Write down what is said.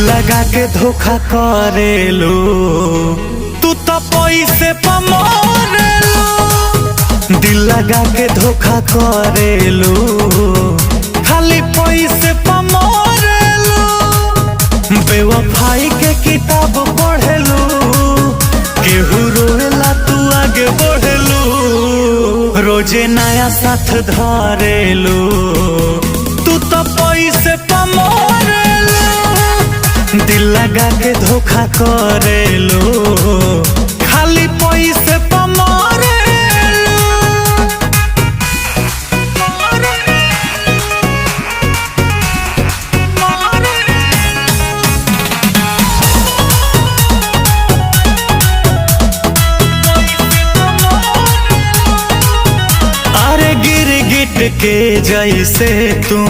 लगा के धोखा करेलू, तू तो पैसे पे मरेलू। दिल लगा के धोखा करेलू, खाली पैसे पे मरेलू। बेवफाई के किताब पढ़ेलू, केहू रोएला तू आगे बढ़ेलू। रोजे नया साथ धरेलू, तू तो पैसे पे मरेलू। दिल लगा के धोखा करेलू, खाली पैसे पे मरेलू। अरे गिरगिट के जैसे तू